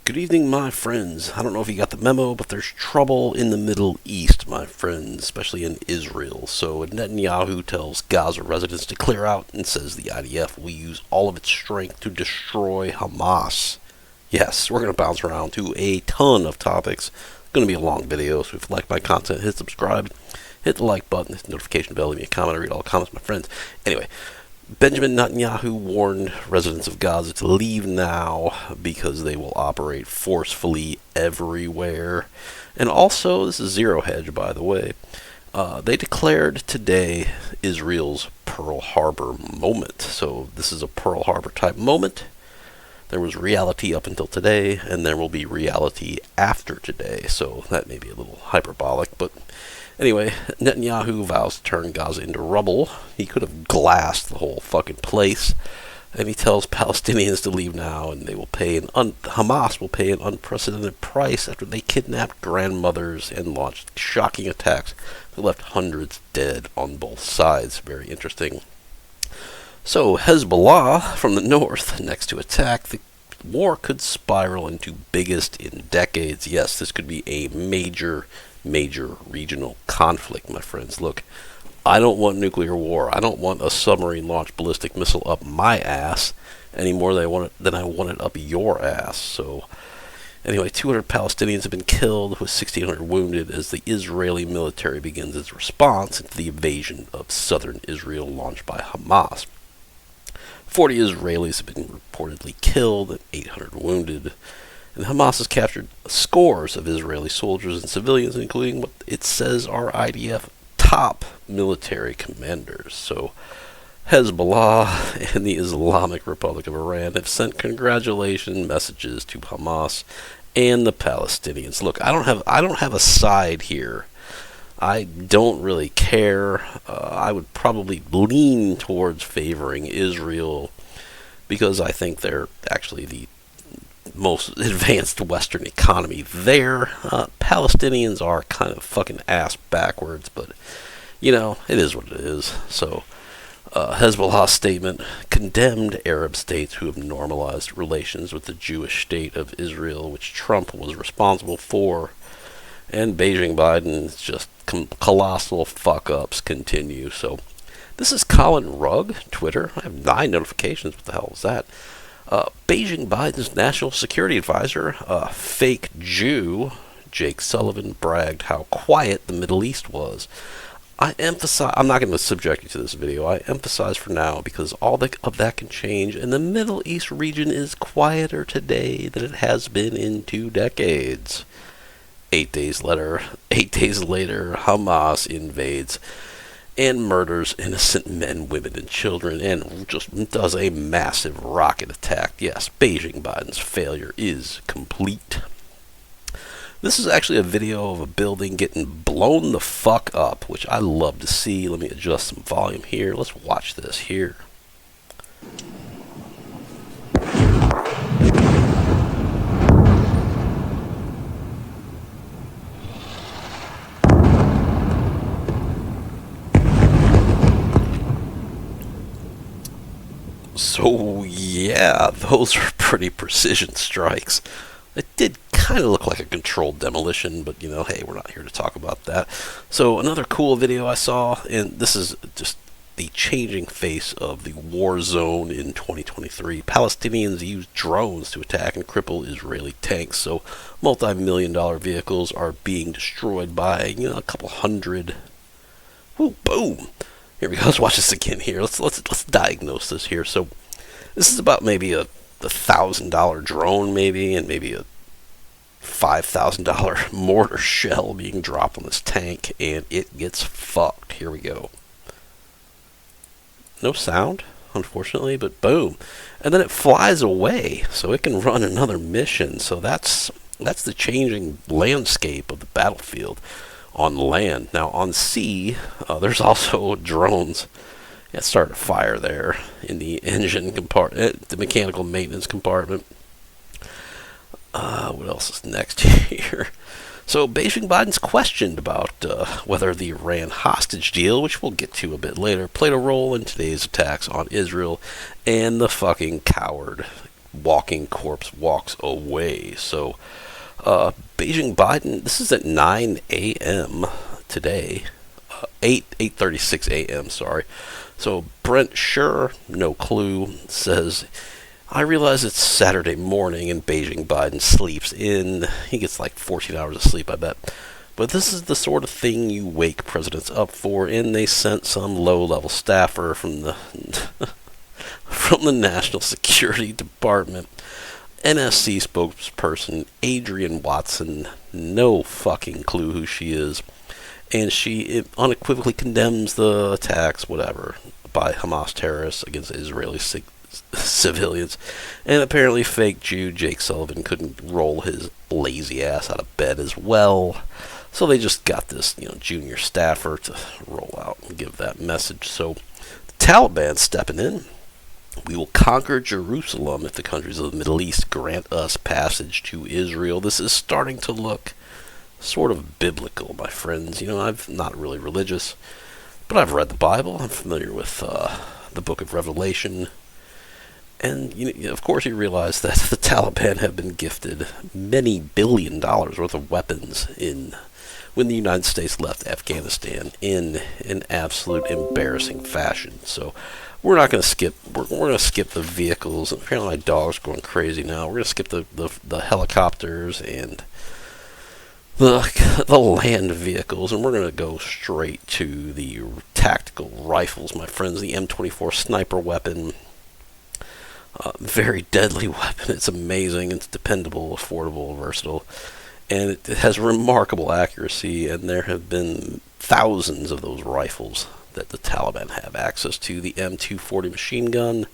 Good evening, my friends. I don't know if you got the memo, but there's trouble in the Middle East, my friends, especially in Israel. So Netanyahu tells Gaza residents to clear out and says the IDF will use all of its strength to destroy Hamas. Yes, we're going to bounce around to a ton of topics. It's going to be a long video, so if you like my content, hit subscribe, hit the like button, hit the notification bell, leave me a comment, I read all the comments, my friends. Anyway, Benjamin Netanyahu warned residents of Gaza to leave now because they will operate forcefully everywhere. And also, this is zero hedge, by the way, they declared today Israel's Pearl Harbor moment. So this is a Pearl Harbor type moment. There was reality up until today, and there will be reality after today. So that may be a little hyperbolic, but anyway, Netanyahu vows to turn Gaza into rubble. He could have glassed the whole fucking place. And he tells Palestinians to leave now, and they will pay Hamas will pay an unprecedented price after they kidnapped grandmothers and launched shocking attacks that left hundreds dead on both sides. Very interesting. So Hezbollah from the north, next to attack, the war could spiral into biggest in decades. Yes, this could be a major regional conflict, my friends. Look, I don't want nuclear war. I don't want a submarine-launched ballistic missile up my ass any more than I want it up your ass. So, anyway, 200 Palestinians have been killed, with 1,600 wounded, as the Israeli military begins its response to the invasion of southern Israel launched by Hamas. 40 Israelis have been reportedly killed and 800 wounded. And Hamas has captured scores of Israeli soldiers and civilians, including what it says are IDF top military commanders. So Hezbollah and the Islamic Republic of Iran have sent congratulation messages to Hamas and the Palestinians. Look, I don't have a side here. I don't really care. I would probably lean towards favoring Israel because I think they're actually the most advanced Western economy there. Palestinians are kind of fucking ass backwards, but you know, it is what it is. So Hezbollah's statement condemned Arab states who have normalized relations with the Jewish state of Israel, which Trump was responsible for. And Beijing Biden's just colossal fuck-ups continue. So this is Colin Rugg, Twitter. I have 9 notifications. What the hell is that? Beijing Biden's national security advisor, fake Jew, Jake Sullivan, bragged how quiet the Middle East was. I'm not going to subject you to this video. I emphasize for now because all of that can change, and the Middle East region is quieter today than it has been in 2 decades. 8 days later, Hamas invades and murders innocent men, women, and children, and just does a massive rocket attack. Yes, Beijing Biden's failure is complete. This is actually a video of a building getting blown the fuck up, which I love to see. Let me adjust some volume here. Let's watch this here. So yeah, those are pretty precision strikes. It did kind of look like a controlled demolition, but you know, hey, we're not here to talk about that. So another cool video I saw, and this is just the changing face of the war zone in 2023. Palestinians use drones to attack and cripple Israeli tanks. So multi-million-dollar vehicles are being destroyed by, you know, a couple hundred. Woo, boom. Here we go. Let's watch this again here. Let's diagnose this here. So this is about maybe a $1,000 drone, maybe, and maybe a $5,000 mortar shell being dropped on this tank, and it gets fucked. Here we go. No sound, unfortunately, but boom, and then it flies away, so it can run another mission. So that's the changing landscape of the battlefield on land. Now on sea, there's also drones that start a fire there in the engine compartment, the mechanical maintenance compartment. What else is next here? So Beijing Biden's questioned about whether the Iran hostage deal, which we'll get to a bit later, played a role in today's attacks on Israel, and the fucking coward walking corpse walks away. So, Beijing Biden, this is at 9 a.m. today. 8:36 a.m., sorry. So Brent Sure, no clue, says, I realize it's Saturday morning and Beijing Biden sleeps in. He gets like 14 hours of sleep, I bet. But this is the sort of thing you wake presidents up for, and they sent some low-level staffer from the from the National Security Department. NSC spokesperson Adrienne Watson, no fucking clue who she is, and she unequivocally condemns the attacks, whatever, by Hamas terrorists against Israeli civilians. And apparently fake Jew Jake Sullivan couldn't roll his lazy ass out of bed as well. So they just got this, junior staffer to roll out and give that message. So the Taliban stepping in. We will conquer Jerusalem if the countries of the Middle East grant us passage to Israel. This is starting to look sort of biblical, my friends. I'm not really religious, but I've read the Bible. I'm familiar with the book of Revelation. And, of course, you realize that the Taliban have been gifted many $billion worth of weapons when the United States left Afghanistan in an absolute embarrassing fashion. So we're not going to skip. We're going to skip the vehicles. Apparently, my dog's going crazy now. We're going to skip the helicopters and the land vehicles, and we're going to go straight to the tactical rifles, my friends. The M24 sniper weapon. Very deadly weapon. It's amazing. It's dependable, affordable, versatile, and it has remarkable accuracy. And there have been thousands of those rifles that the Taliban have access to. The M240 machine gun,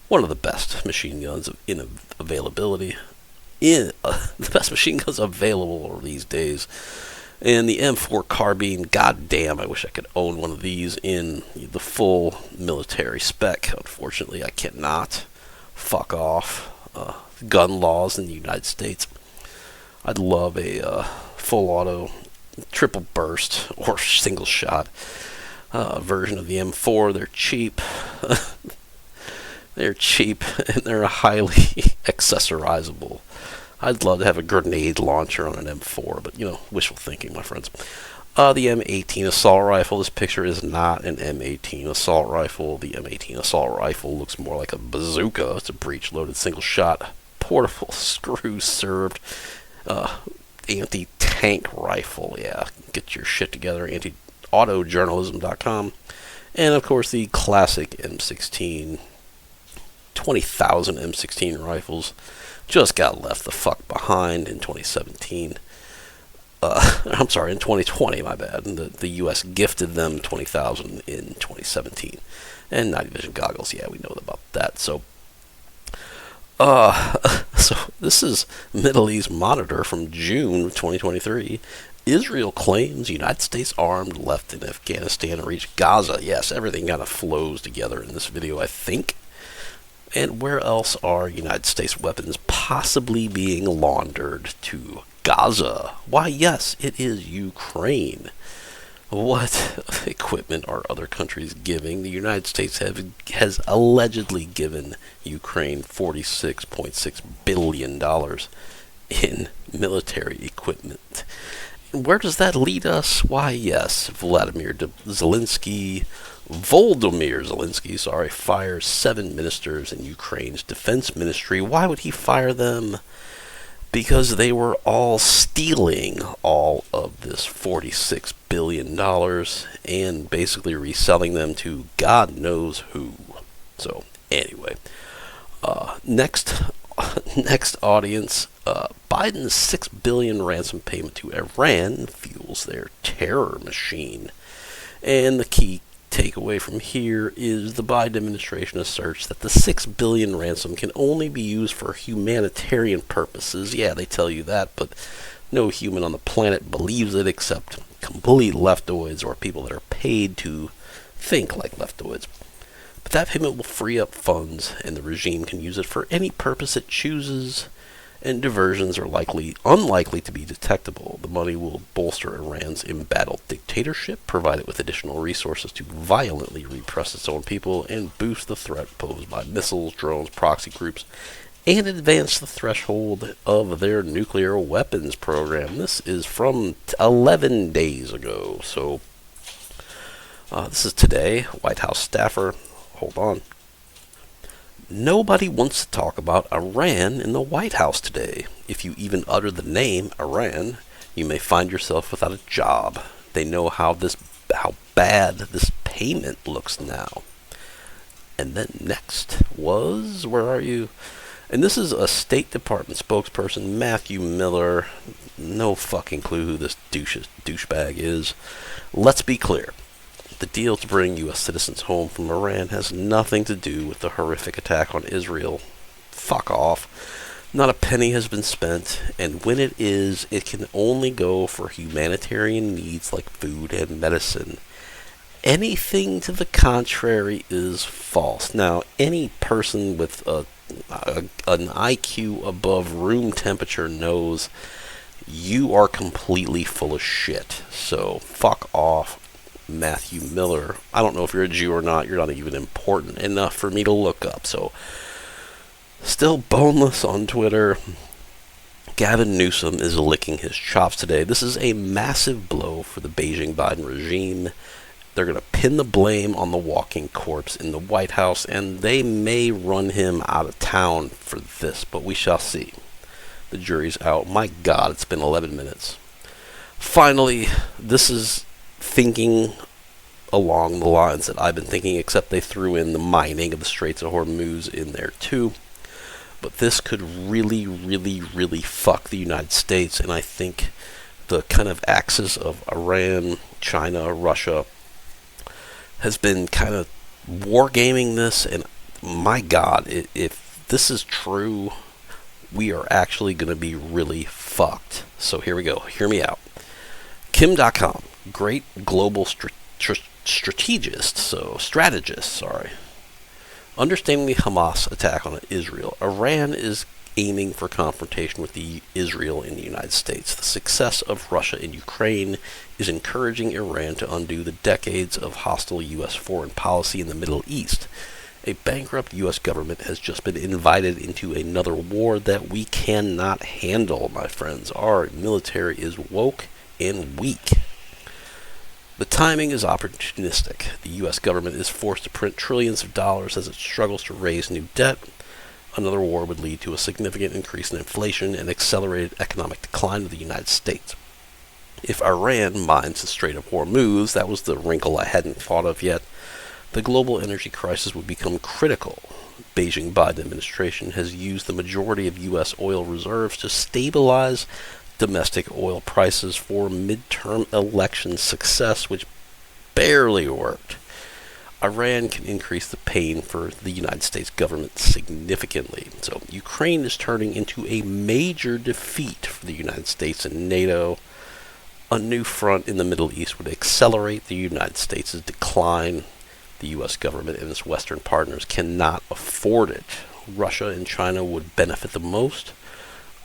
one of the best machine guns in availability. The best machine guns available these days. And the M4 carbine, goddamn, I wish I could own one of these in the full military spec. Unfortunately, I cannot. Fuck off. Gun laws in the United States. I'd love a full auto, triple burst, or single shot version of the M4. They're cheap. They're cheap, and they're highly accessorizable. I'd love to have a grenade launcher on an M4, but, wishful thinking, my friends. The M18 assault rifle. This picture is not an M18 assault rifle. The M18 assault rifle looks more like a bazooka. It's a breech-loaded single-shot, portable, screw-served anti-tank rifle. Yeah, get your shit together. Autojournalism.com. And, of course, the classic M16. 20,000 M16 rifles just got left the fuck behind in 2017. I'm sorry, in 2020, my bad. The U.S. gifted them 20,000 in 2017. And night vision goggles, yeah, we know about that. So this is Middle East Monitor from June of 2023. Israel claims United States armed left in Afghanistan and reached Gaza. Yes, everything kind of flows together in this video, I think. And where else are United States weapons possibly being laundered to Gaza? Why, yes, it is Ukraine. What equipment are other countries giving? The United States has allegedly given Ukraine $46.6 billion in military equipment. And where does that lead us? Why, yes, Volodymyr Zelensky, fires 7 ministers in Ukraine's defense ministry. Why would he fire them? Because they were all stealing all of this $46 billion and basically reselling them to God knows who. So, anyway, next audience, Biden's $6 billion ransom payment to Iran fuels their terror machine. And the key takeaway from here is the Biden administration asserts that the $6 billion ransom can only be used for humanitarian purposes. Yeah, they tell you that, but no human on the planet believes it except complete leftoids or people that are paid to think like leftoids. But that payment will free up funds, and the regime can use it for any purpose it chooses, and diversions are unlikely to be detectable. The money will bolster Iran's embattled dictatorship, provide it with additional resources to violently repress its own people, and boost the threat posed by missiles, drones, proxy groups, and advance the threshold of their nuclear weapons program. This is from 11 days ago. So this is today. White House staffer. Hold on. Nobody wants to talk about Iran in the White House today. If you even utter the name Iran, you may find yourself without a job. They know how bad this payment looks now. And then next was, where are you? And this is a State Department spokesperson, Matthew Miller. No fucking clue who this douchebag is. Let's be clear. The deal to bring U.S. citizens home from Iran has nothing to do with the horrific attack on Israel. Fuck off. Not a penny has been spent, and when it is, it can only go for humanitarian needs like food and medicine. Anything to the contrary is false. Now, any person with an IQ above room temperature knows you are completely full of shit. So, fuck off, Matthew Miller. I don't know if you're a Jew or not. You're not even important enough for me to look up. So, still boneless on Twitter. Gavin Newsom is licking his chops today. This is a massive blow for the Beijing-Biden regime. They're going to pin the blame on the walking corpse in the White House, and they may run him out of town for this, but we shall see. The jury's out. My God, it's been 11 minutes. Finally, this is thinking along the lines that I've been thinking, except they threw in the mining of the Straits of Hormuz in there too. But this could really, really, really fuck the United States, and I think the kind of axis of Iran, China, Russia has been kind of wargaming this, and my God, if this is true, we are actually going to be really fucked. So here we go. Hear me out. Kim.com, great global strategist, understanding the Hamas attack on Israel. Iran is aiming for confrontation with Israel in the United States. The success of Russia in Ukraine is encouraging Iran to undo the decades of hostile U.S. foreign policy in the Middle East. A bankrupt U.S. government has just been invited into another war that we cannot handle, my friends. Our military is woke and weak. The timing is opportunistic. The U.S. government is forced to print trillions of dollars as it struggles to raise new debt. Another war would lead to a significant increase in inflation and accelerated economic decline of the United States. If Iran mines the Strait of Hormuz, that was the wrinkle I hadn't thought of yet, the global energy crisis would become critical. Beijing-Biden administration has used the majority of U.S. oil reserves to stabilize domestic oil prices for midterm election success, which barely worked. Iran can increase the pain for the United States government significantly. So Ukraine is turning into a major defeat for the United States and NATO. A new front in the Middle East would accelerate the United States' decline. The U.S. government and its Western partners cannot afford it. Russia and China would benefit the most.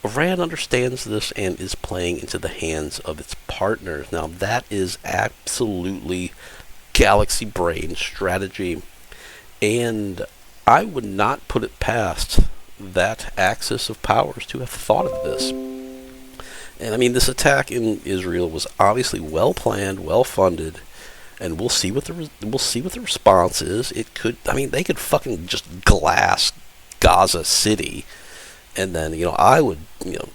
Iran understands this and is playing into the hands of its partners. Now that is absolutely galaxy brain strategy, and I would not put it past that axis of powers to have thought of this. And I mean, this attack in Israel was obviously well planned, well funded, and we'll see what the response is. It could, I mean, they could fucking just glass Gaza City, and then I would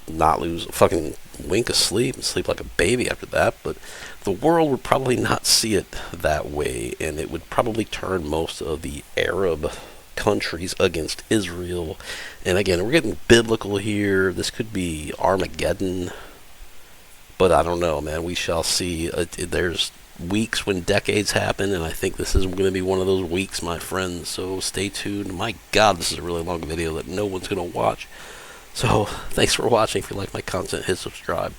not lose a fucking wink of sleep and sleep like a baby after that. But the world would probably not see it that way, and it would probably turn most of the Arab countries against Israel. And again, we're getting biblical here. This could be Armageddon, but I don't know, man. We shall see. There's weeks when decades happen, and I think this is going to be one of those weeks, my friends. So stay tuned. My God, this is a really long video that no one's going to watch. So thanks for watching. If you like my content, hit subscribe.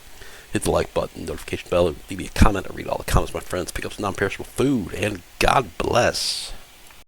Hit the like button, notification bell, leave me a comment. I read all the comments, my friends. Pick up some non-perishable food, and God bless.